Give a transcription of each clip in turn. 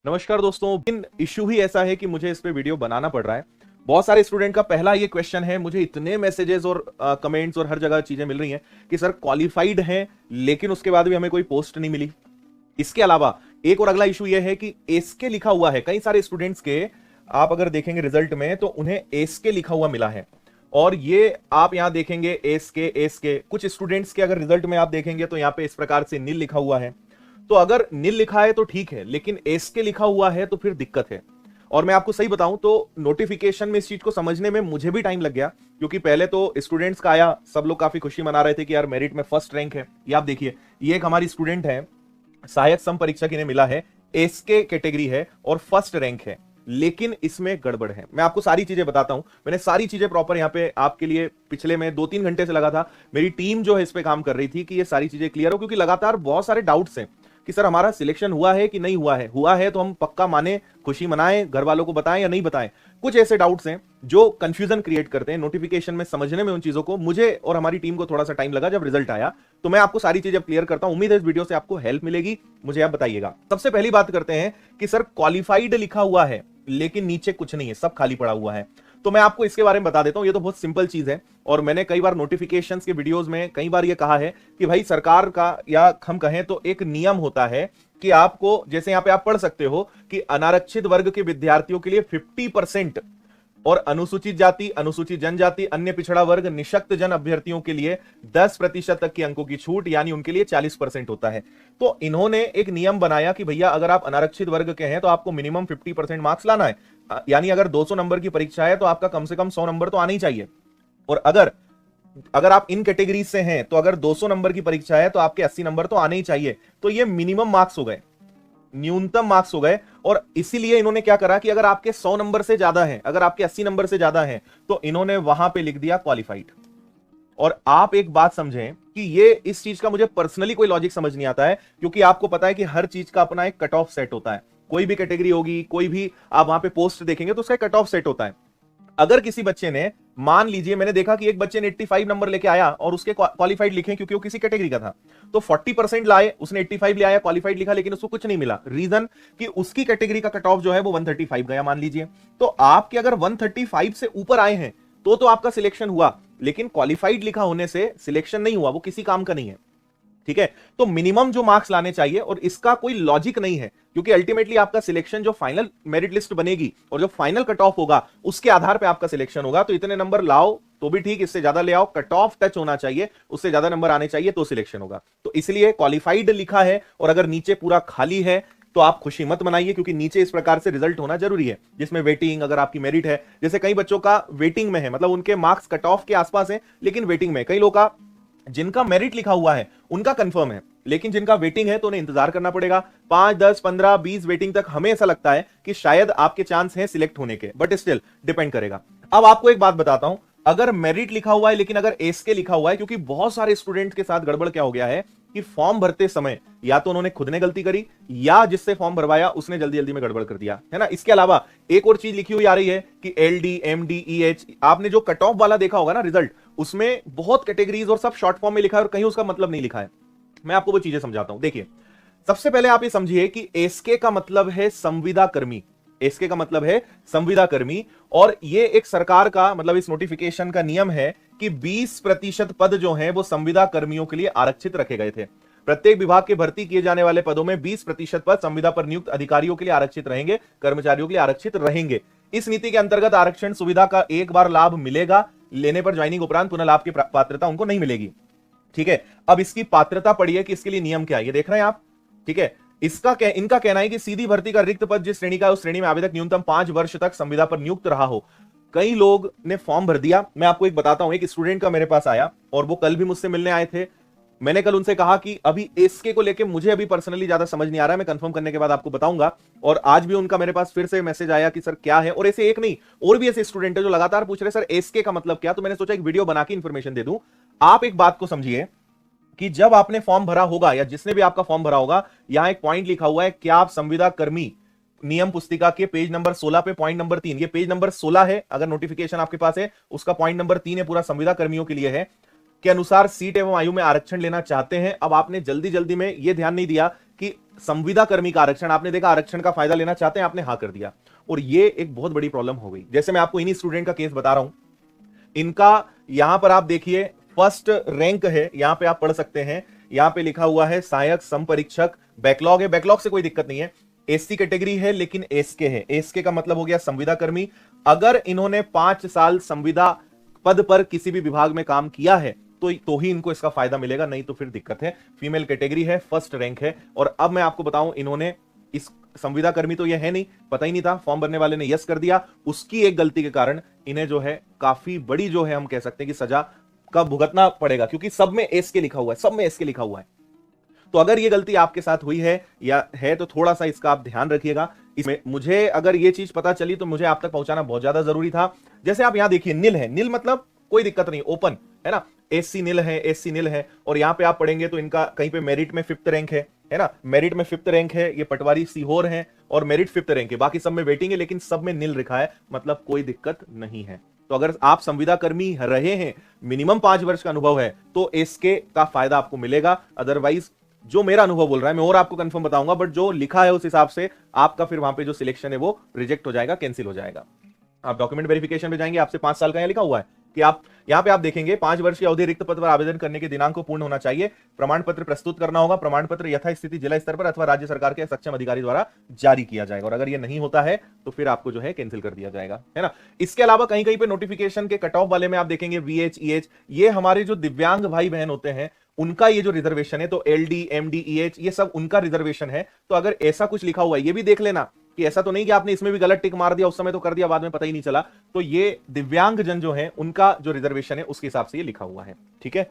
नमस्कार दोस्तों। इन इशू ही ऐसा है कि मुझे इस पे वीडियो बनाना पड़ रहा है। बहुत सारे स्टूडेंट का पहला ये क्वेश्चन है, मुझे इतने मैसेजेस और कमेंट्स और हर जगह चीजें मिल रही हैं कि सर क्वालिफाइड हैं लेकिन उसके बाद भी हमें कोई पोस्ट नहीं मिली। इसके अलावा एक और अगला इशू ये है कि एसके लिखा हुआ है कई सारे स्टूडेंट्स के, आप अगर देखेंगे रिजल्ट में तो उन्हें एसके लिखा हुआ मिला है। और ये आप यहां देखेंगे एसके कुछ स्टूडेंट्स के अगर रिजल्ट में आप देखेंगे तो यहां पे इस प्रकार से नील लिखा हुआ है। तो अगर नील लिखा है तो ठीक है, लेकिन एसके लिखा हुआ है तो फिर दिक्कत है। और मैं आपको सही बताऊं तो नोटिफिकेशन में इस चीज को समझने में मुझे भी टाइम लग गया, क्योंकि पहले तो स्टूडेंट्स का आया, सब लोग काफी खुशी मना रहे थे कि यार मेरिट में फर्स्ट रैंक है। ये आप देखिए, ये एक हमारी स्टूडेंट है, सहायक सम परीक्षक इन्हें मिला है, एसके कैटेगरी है और फर्स्ट रैंक है। लेकिन इसमें गड़बड़ है, मैं आपको सारी चीजें बताता हूं। मैंने सारी चीजें प्रॉपर यहां पे आपके लिए पिछले में 2-3 घंटे से लगा था, मेरी टीम जो है इस पे काम कर रही थी कि ये सारी चीजें क्लियर हो, क्योंकि लगातार बहुत सारे डाउट्स हैं कि सर हमारा सिलेक्शन हुआ है कि नहीं हुआ है। हुआ है तो हम पक्का माने, खुशी मनाएं, घर वालों को बताएं या नहीं बताएं। कुछ ऐसे डाउट्स हैं जो कंफ्यूजन क्रिएट करते हैं नोटिफिकेशन में समझने में। उन चीजों को मुझे और हमारी टीम को थोड़ा सा टाइम लगा जब रिजल्ट आया, तो मैं आपको सारी चीजें क्लियर करता हूं। उम्मीद है इस वीडियो से आपको हेल्प मिलेगी, मुझे आप बताइएगा। सबसे पहली बात करते हैं कि सर क्वालिफाइड लिखा हुआ है लेकिन नीचे कुछ नहीं है, सब खाली पड़ा हुआ है। तो मैं आपको इसके बारे में बता देता हूं। ये तो बहुत सिंपल चीज है और मैंने कई बार नोटिफिकेशंस के वीडियोस में कई बार ये कहा है कि भाई सरकार का, या हम कहें तो एक नियम होता है कि आपको, जैसे यहां पे आप पढ़ सकते हो कि अनारक्षित वर्ग के विद्यार्थियों के लिए 50% और अनुसूचित जाति, अनुसूचित जनजाति, अन्य पिछड़ा वर्ग, निशक्त जन अभ्यर्थियों के लिए 10% तक की अंकों की छूट, यानी उनके लिए 40% होता है। तो इन्होंने एक नियम बनाया कि भैया अगर आप अनारक्षित वर्ग के हैं तो आपको मिनिमम 50% मार्क्स लाना है। यानी अगर 200 नंबर की परीक्षा है तो आपका कम से कम 100 नंबर तो आने ही चाहिए। और अगर आप इन कैटेगरी से हैं तो अगर 200 नंबर की परीक्षा है तो आपके 80 नंबर तो आने ही चाहिए। तो ये मिनिमम मार्क्स हो गए, न्यूनतम मार्क्स हो गए। और इसीलिए इन्होंने क्या करा कि अगर आपके 100 नंबर से ज्यादा है, अगर आपके 80 नंबर से ज्यादा है, तो इन्होंने वहां पे लिख दिया क्वालिफाइड। और आप एक बात समझें कि ये, इस चीज का मुझे पर्सनली कोई लॉजिक समझ नहीं आता है, क्योंकि आपको पता है कि हर चीज का अपना एक कट ऑफ सेट होता है। कोई भी कैटेगरी होगी, कोई भी आप वहां पे पोस्ट देखेंगे तो उसका कट ऑफ सेट होता है। अगर किसी बच्चे ने, मान लीजिए मैंने देखा कि एक बच्चे ने 85 नंबर लेके आया और उसके क्वालिफाइड लिखे क्योंकि वो किसी कैटेगरी का था, तो 40% लाए, उसने 85 ले आया, क्वालिफाइड लिखा, लेकिन उसको कुछ नहीं मिला। रीजन कि उसकी कैटेगरी का कट ऑफ जो है वो 135 गया मान लीजिए। तो आपके अगर 135 से ऊपर आए हैं तो आपका सिलेक्शन हुआ, लेकिन क्वालिफाइड लिखा होने से सिलेक्शन नहीं हुआ, वो किसी काम का नहीं है। ठीक है, तो मिनिमम जो मार्क्स लाने चाहिए, और इसका कोई लॉजिक नहीं है, क्योंकि अल्टीमेटली आपका सिलेक्शन जो फाइनल मेरिट लिस्ट बनेगी और जो फाइनल कट ऑफ होगा उसके आधार पे आपका सिलेक्शन होगा। तो इतने नंबर लाओ तो भी ठीक, इससे ज्यादा ले आओ, कट ऑफ टच होना चाहिए, उससे ज्यादा नंबर आने चाहिए तो सिलेक्शन होगा। तो इसलिए क्वालिफाइड लिखा है, और अगर नीचे पूरा खाली है तो आप खुशी मत मनाइए, क्योंकि नीचे इस प्रकार से रिजल्ट होना जरूरी है, जिसमें वेटिंग, अगर आपकी मेरिट है, जैसे कई बच्चों का वेटिंग में है, मतलब उनके मार्क्स कट ऑफ के आसपास है लेकिन वेटिंग में, कई लोगों का जिनका मेरिट लिखा हुआ है उनका कंफर्म है, लेकिन जिनका वेटिंग है तो उन्हें इंतजार करना पड़ेगा 5, 10, 15, 20 वेटिंग तक। हमें ऐसा लगता है कि शायद आपके चांस हैं सिलेक्ट होने के, बट स्टिल डिपेंड करेगा। अब आपको एक बात बताता हूं, अगर मेरिट लिखा हुआ है लेकिन अगर एसके लिखा हुआ है, क्योंकि बहुत सारे स्टूडेंट्स के साथ गड़बड़ क्या हो गया है कि फॉर्म भरते समय या तो उन्होंने खुद ने गलती करी, या जिससे फॉर्म भरवाया उसने जल्दी जल्दी में गड़बड़ कर दिया, है ना। इसके अलावा एक और चीज लिखी हुई आ रही है कि एलडी, एमडी, ईएच, आपने जो कट ऑफ वाला देखा होगा ना रिजल्ट, उसमें बहुत कैटेगरीज और सब शॉर्ट फॉर्म में लिखा है और कहीं उसका मतलब नहीं लिखा है। मैं आपको वो चीजें समझाता हूं। देखिए, सबसे पहले आप ये समझिए कि एसके का मतलब है संविदा कर्मी। एसके का मतलब है संविदा कर्मी, और ये एक सरकार का, मतलब इस नोटिफिकेशन का नियम है कि 20% पद जो हैं वो संविदा कर्मियों के लिए आरक्षित रखे गए थे। प्रत्येक विभाग के भर्ती किए जाने वाले पदों में 20% पद संविदा पर नियुक्त अधिकारियों के लिए आरक्षित रहेंगे, कर्मचारियों के लिए आरक्षित रहेंगे। इस नीति के अंतर्गत आरक्षण सुविधा का एक बार लाभ मिलेगा, लेने पर ज्वाइनिंग उपरांत पुनः लाभ की पात्रता उनको नहीं मिलेगी। ठीक है, अब इसकी पात्रता पढ़िए कि इसके लिए नियम क्या है, ये देख रहे हैं आप। ठीक है, इनका कहना है कि सीधी भर्ती का रिक्त पद जिस श्रेणी का है उस श्रेणी में आवेदक न्यूनतम 5 वर्ष तक संविदा पर नियुक्त रहा हो। कई लोग ने फॉर्म भर दिया। मैं आपको एक बताता हूं, एक स्टूडेंट का मेरे पास आया और वो कल भी मुझसे मिलने आए थे। मैंने कल उनसे कहा कि अभी एसके को लेके मुझे अभी पर्सनली ज्यादा समझ नहीं आ रहा है, मैं कंफर्म करने के बाद आपको बताऊंगा। और आज भी उनका मेरे पास फिर से मैसेज आया कि सर क्या है, और ऐसे एक नहीं और भी ऐसे स्टूडेंट है जो लगातार पूछ रहे सर एसके का मतलब क्या। तो मैंने सोचा एक वीडियो बना के इंफॉर्मेशन दे दूं। आप एक बात को समझिए कि जब आपने फॉर्म भरा होगा, या जिसने भी आपका फॉर्म भरा होगा, यहां एक पॉइंट लिखा हुआ है, क्या आप संविदा कर्मी, नियम पुस्तिका के पेज नंबर 16 पे पॉइंट नंबर 3, ये पेज नंबर 16 है, अगर नोटिफिकेशन आपके पास है उसका पॉइंट नंबर 3 है, पूरा संविदा कर्मियों के लिए है, के अनुसार सीट एवं आयु में आरक्षण लेना चाहते हैं। अब आपने जल्दी जल्दी में यह ध्यान नहीं दिया कि संविदा कर्मी का आरक्षण, आपने देखा आरक्षण का फायदा लेना चाहते हैं, आपने हाँ कर दिया, और ये एक बहुत बड़ी प्रॉब्लम हो गई। जैसे मैं आपको इन्हीं स्टूडेंट का केस बता रहा हूं, इनका यहां पर आप देखिए फर्स्ट रैंक है, यहां पे आप पढ़ सकते हैं, यहां पे लिखा हुआ है सहायक संपरीक्षक, बैकलॉग है, बैकलॉग से कोई दिक्कत नहीं है, एससी कैटेगरी है लेकिन एसके है, एसके का मतलब हो गया संविदा कर्मी। अगर इन्होंने 5 साल संविदा पद पर किसी भी विभाग में काम किया है तो ही इनको इसका फायदा मिलेगा, नहीं तो फिर दिक्कत है। फीमेल कैटेगरी है, फर्स्ट रैंक है। और अब मैं आपको बताऊं, इन्होंने इस संविदा कर्मी तो ये है नहीं, पता ही नहीं था, फॉर्म भरने वाले ने यस कर दिया, उसकी एक गलती के कारण इन्हें जो है काफी बड़ी जो है हम कह सकते हैं कि सजा का भुगतना पड़ेगा, क्योंकि सब में एस के लिखा हुआ है, सब में एस के लिखा हुआ है। तो अगर ये गलती आपके साथ हुई है या है तो थोड़ा सा इसका आप ध्यान रखिएगा। इसमें मुझे अगर ये चीज पता चली तो मुझे आप तक पहुंचाना बहुत ज्यादा जरूरी था। जैसे आप यहां देखिए नील है, नील मतलब कोई दिक्कत नहीं, ओपन है ना, एससी नील है, एससी नील है। और यहां पे आप पढ़ेंगे तो इनका कहीं पे मेरिट में 5th रैंक है ना, मेरिट में 5th रैंक है, ये पटवारी सीहोर है और मेरिट 5th रैंक है, बाकी सब में वेटिंग है लेकिन सब में नील लिखा है, मतलब कोई दिक्कत नहीं है। तो अगर आप संविदा कर्मी रहे हैं, मिनिमम 5 वर्ष का अनुभव है, तो इसके का फायदा आपको मिलेगा। अदरवाइज जो मेरा अनुभव बोल रहा है, मैं और आपको कंफर्म बताऊंगा, बट जो लिखा है उस हिसाब से आपका फिर वहां पे जो सिलेक्शन है वो रिजेक्ट हो जाएगा, कैंसिल हो जाएगा। आप डॉक्यूमेंट वेरिफिकेशन पे जाएंगे, आपसे 5 साल का यहां लिखा हुआ है कि आप यहां पे आप देखेंगे 5 वर्ष की अवधि रिक्त पद पर आवेदन करने के दिनांक को पूर्ण होना चाहिए, प्रमाण पत्र प्रस्तुत करना होगा, प्रमाण पत्र यथास्थिति जिला स्तर पर अथवा राज्य सरकार के सक्षम अधिकारी द्वारा जारी किया जाएगा, और अगर ये नहीं होता है तो फिर आपको जो है कैंसिल कर दिया जाएगा, है ना। इसके अलावा कहीं कहीं पे नोटिफिकेशन के कट ऑफ वाले में आप देखेंगे VH EH, ये हमारे जो दिव्यांग भाई बहन होते हैं उनका ये जो रिजर्वेशन है, तो LD MD EH ये सब उनका रिजर्वेशन है। तो अगर ऐसा कुछ लिखा हुआ है, ये भी देख लेना कि ऐसा तो नहीं कि आपने इसमें भी गलत टिक मार दिया, उस समय तो कर दिया, बाद में पता ही नहीं चला। तो ये दिव्यांग जन जो है उनका जो रिजर्वेशन है उसके हिसाब से ये लिखा हुआ है, ठीक है।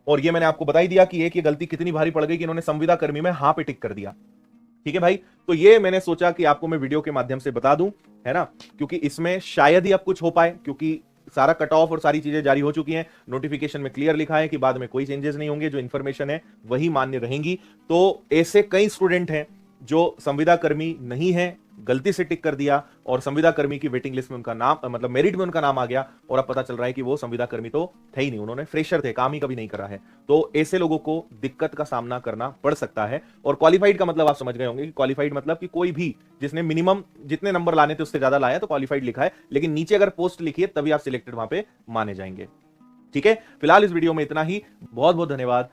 और ये मैंने आपको बता ही दिया कि एक ये गलती कितनी भारी पड़ गई कि इन्होंने संविदा कर्मी में हां पे टिक कर दिया, ठीक है भाई। तो ये मैंने सोचा कि आपको मैं वीडियो के माध्यम से बता दूं, है ना, क्योंकि इसमें शायद ही अब कुछ हो पाए, क्योंकि सारा कट ऑफ और सारी चीजें जारी हो चुकी हैं। नोटिफिकेशन में क्लियर लिखा है कि बाद में कोई चेंजेस नहीं होंगे, जो इन्फॉर्मेशन है वही मान्य रहेंगी। तो ऐसे कई स्टूडेंट हैं जो संविदा कर्मी नहीं है, गलती से टिक कर दिया और संविदा कर्मी की वेटिंग लिस्ट में उनका नाम, मतलब मेरिट में उनका नाम आ गया, और अब पता चल रहा है कि वो संविदा कर्मी तो थे ही नहीं, उन्होंने फ्रेशर थे, काम ही कभी नहीं करा है। तो ऐसे लोगों को दिक्कत का सामना करना पड़ सकता है। और क्वालिफाइड का मतलब आप समझ गए होंगे कि क्वालिफाइड मतलब कि कोई भी जिसने मिनिमम जितने नंबर लाने थे उससे ज्यादा लाया तो क्वालिफाइड लिखा है, लेकिन नीचे अगर पोस्ट लिखी है तभी आप सिलेक्टेड वहां पे माने जाएंगे, ठीक है। फिलहाल इस वीडियो में इतना ही, बहुत बहुत धन्यवाद।